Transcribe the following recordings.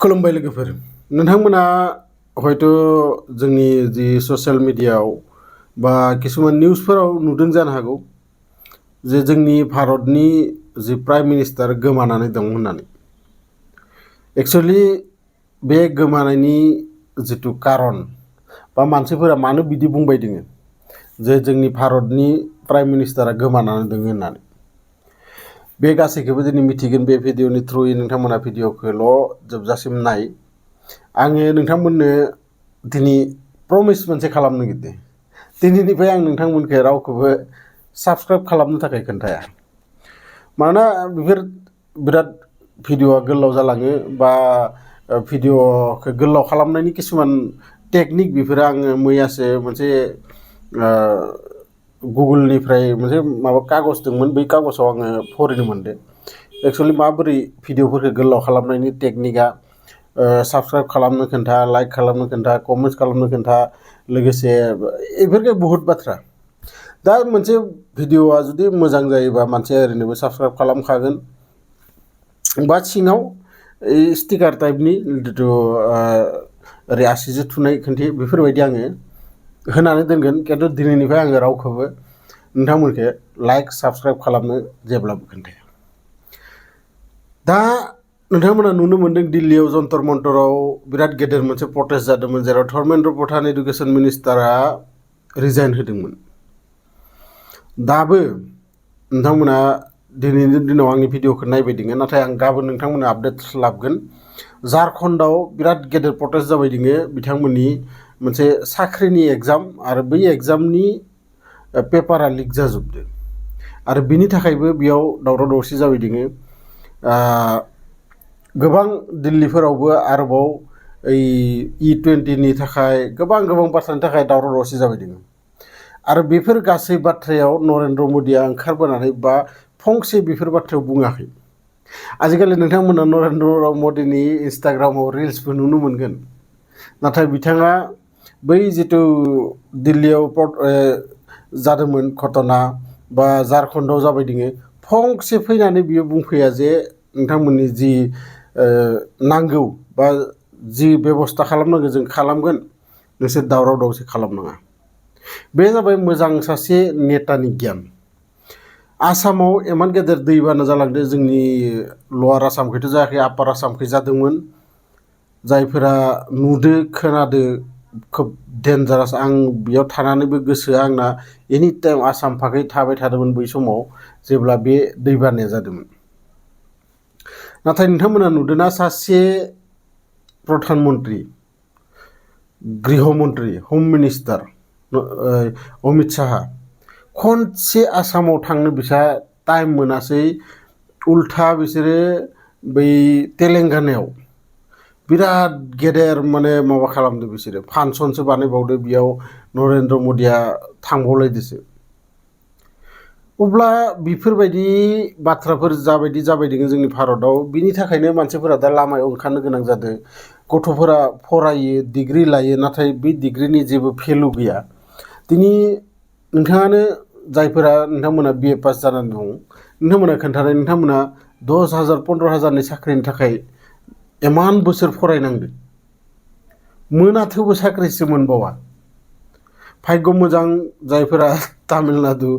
खुलुमबाय लोगोफोर नोंथांमोना हयथ' जोंनि जि ससियेल मिडियायाव बा किसुमान निउसफोराव नुदों जानो हागौ जे जोंनि भारतनि जि प्राइम मिनिस्टार गोमानानै दं होननानै एक्चुअली बे गोमानायनि जितु कारन बा मानसिफोरा मानो बिदि बुंबाय दोङो जे जोंनि भारतनि प्राइम मिनिस्टारा गोमानानै दङ होननानै बे गासैखौबो दिनै मिथिगोन बे भिडिअनि थ्रुयै नोंथांमोना भिडिअखौल' जोबजासिम नाय आङो नोंथांमोननो दिनै प्रमिस मोनसे खालामनो नागिरदों दिनैनिफ्राय आं नोंथांमोनखौ रावखौबो साबस्क्राइब खालामनो थाखाय खोन्थाया मानोना बेफोर बिराद भिडिअआ गोलाव जालाङो बा भिडिअखौ गोलाव खालामनायनि किसुमान टेकनिक बेफोरो आङो मैयासो मोनसे गुगोलनिफ्राय मोनसे माबा कागज दंमोन बै कागजाव आङो फरायनो मोनदों एक्चुअली माबोरै भिडिअफोरखौ गोलाव खालामनायनि टेकनिकआ साबस्क्राइब खालामनो खोन्था लाइक खालामनो खोन्था कमेन्ट्स खालामनो खोन्था लोगोसे बेफोरखौ बहुद बाथ्रा दा मोनसे भिडिअआ जुदि मोजां जायोबा मानसिया ओरैनोबो साबस्क्राइब खालामखागोन बा सिङाव स्टिकार टाइपनि जिथु ओरै आसिजों थुनाय खोन्थि बेफोरबायदि आङो होनानै दोनगोन खिन्थु दिनैनिफ्राय आङो रावखौबो नोंथांमोनखौ लाइक साबस्क्राइब खालामनो जेब्लाबो खोन्थाया दा नोंथांमोना नुनो मोन्दों दिल्लीयाव जन्तर मन्तराव बिराद गेदेर मोनसे प्रटेस्ट जादोंमोन जेराव धर्मेन्द्र प्रधान एडुकेसन मिनिस्टारा रिजाइन होदोंमोन दाबो नोंथांमोना दिनैनि दिनाव आंनि भिडिअखौ नायबाय दङ नाथाय आं गाबोन नोंथांमोना आपडेट लाबगोन झारखन्डआव बिराद गेदेर प्रटेस्ट जाबाय दङ बिथांमोननि मोनसे साख्रिनि एग्जाम आरो बै एग्जामनि पेपारा लिक जाजोबदों आरो बिनि थाखायबो बेयाव दावराव दावसि जाबाय दङ गोबां दिल्लीफोरावबो आरोबाव E20नि थाखाय गोबां बाथ्रानि थाखाय दावराव दावसि जाबाय दङ आरो बेफोर गासै बाथ्रायाव नरेन्द्र मदिया ओंखारबोनानै बा फंसे बेफोर बाथ्रायाव बुङाखै आजिखालि नोंथांमोना नरेन्द्र मदिनि इन्सटाग्रामाव रिल्सबो नुनो मोनगोन नाथाय बिथाङा बै जितु दिल्लीयाव जादोंमोन घटना बा झारखन्डआव जाबाय दङ फंसे फैनानै बियो बुंफैया जे नोंथांमोननि जि नांगौ बा जि बेबस्था खालामनांगौ जों खालामगोन नोंसोर दावराव दावसि खालामनाङा बे जाबाय मोजां सासे नेतानि गियान आसामाव इमान गेदेर दैबाना जालांदों जोंनि लवार आसामखैथ' जायाखै आपार आसामखै जादोंमोन जायफोरा नुदो खोनादो खोब डेन्जारास आं बेयाव थानानैबो गोसोआ आंना एनि टाइम आसाम फाखै थाबाय थादोंमोन बै समाव जेब्ला बे दैबानाया जादोंमोन नाथाय नोंथांमोना नुदोंना सासे प्रधान मन्त्रि गृह मन्त्रि हम मिनिस्टार अमित शाह खनसे आसामाव थांनो बिसा टाइम मोनासै उल्था बिसोरो बै तेलेंगानायाव बिराद गेदेर माने माबा खालामदों बिसोरो फांसनसो बानायबावदो बेयाव नरेन्द्र मदिया थांबावलायदोसो अब्ला बेफोरबायदि बाथ्राफोर जाबायदि जाबाय दङ जोंनि भारताव बिनि थाखायनो मानसिफोरा दा लामायाव ओंखारनो गोनां जादों गथ'फोरा फरायो डिग्रि लायो नाथाय बे डिग्रिनि जेबो भेलु गैया दिनै नोंथाङानो जायफोरा नोंथांमोना BA पास जानानै दं नोंथांमोना खोन्थानाय नोंथांमोना 10,000 15,000नि साख्रिनि थाखाय इमान बोसोर फरायनांदों मोनाथोबो साख्रिसो मोनबावा भाग्य मोजां जायफोरा तामिलनाडु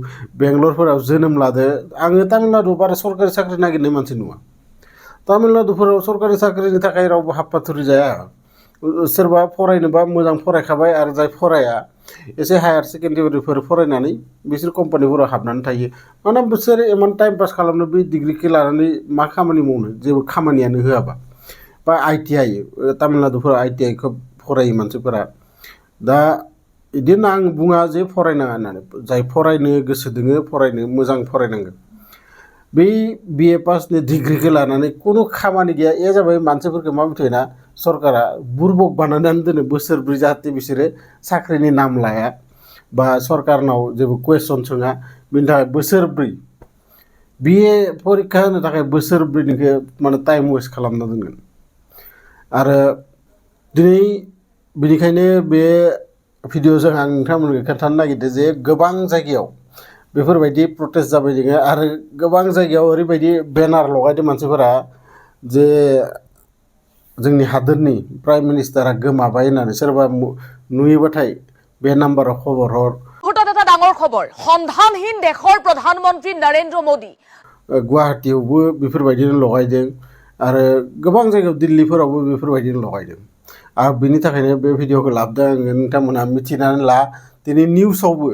बेंगलरफोराव जोनोम लादो आङो तामिलनाडुआव बारा सरकारि साख्रि नागिरनाय मानसि नङा तामिलनाडुफोराव सरकारि साख्रिनि थाखाय रावबो हाबफाथुरि जाया सोरबा फरायनोबा मोजां फरायखाबाय आरो जाय फराया एसे हायार सेकेन्डारिफोर फरायनानै बिसोर कम्पानिफोराव हाबनानै थायो मानोना बिसोर इमान टाइम पास खालामनो बे डिग्रिखौ लानानै मा खामानि मावनो जेबो खामानियानो होआबा बा ITI तामिलनाडुफोराव ITI खोब फरायो मानसिफोरा दा बिदिनो आं बुङा जे फरायनाङा होननानै जाय फरायनो गोसो दोङो फरायनो मोजां फरायनांगोन बै BA पासनि डिग्रिखौ लानानै खुनु खामानि गैया ए जाबाय मानसिफोरखौ मा मिथियोना सरकारा बुरबक बानायनानै दोनो बोसोरब्रै जाहाथे बिसोरो साख्रिनि नाम लाया बा सरकारनाव जेबो कुइसन सोङा बिनि थाखाय बोसोरब्रै BA परीक्षा होनो थाखाय बोसोरब्रैनिखौ माने टाइम वेस्ट खालामना दोनगोन आरो दिनै बेनिखायनो बे भिडिअजों आं नोंथांमोनखौ खोन्थानो नागिरदों जे गोबां जायगायाव बेफोरबायदि प्रटेस्ट जाबाय दङ आरो गोबां जायगायाव ओरैबायदि बेनार लगायदों मानसिफोरा जे जोंनि हादोरनि प्राइम मिनिस्टारा गोमाबाय होननानै सोरबा नुयोबाथाय बे नाम्बाराव खबर हर। মুহূৰ্তত এটা ডাঙৰ খবৰ, সন্ধানহীন দেশৰ প্ৰধানমন্ত্ৰী নৰেন্দ্ৰ মোদী गुवाहाटीयावबो बेफोरबायदिनो लगायदों आरो गोबां जायगायाव दिल्लीफोरावबो बेफोरबायदिनो लगायदों आरो बिनि थाखायनो बे भिडिअखौ लाबोदों आङो नोंथांमोना मिथिनानै ला दिनै निउसावबो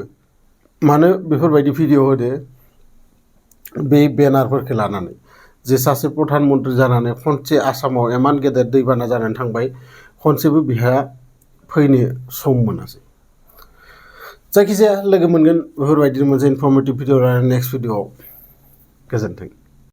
मानो बेफोरबायदि भिडिअ होदो बे बेनारफोरखौ लानानै जे सासे प्रधानमन्त्रि जानानै खनसे आसामाव इमान गेदेर दैबाना जानानै थांबाय खनसेबो बिहा फैनो सम मोनासै। जायखिजाया लोगो मोनगोन बेफोरबायदिनो मोनसे इनफर्मेटिभ भिडिअ लानानै नेक्स्ट भिडिअआव गोजोन्थों।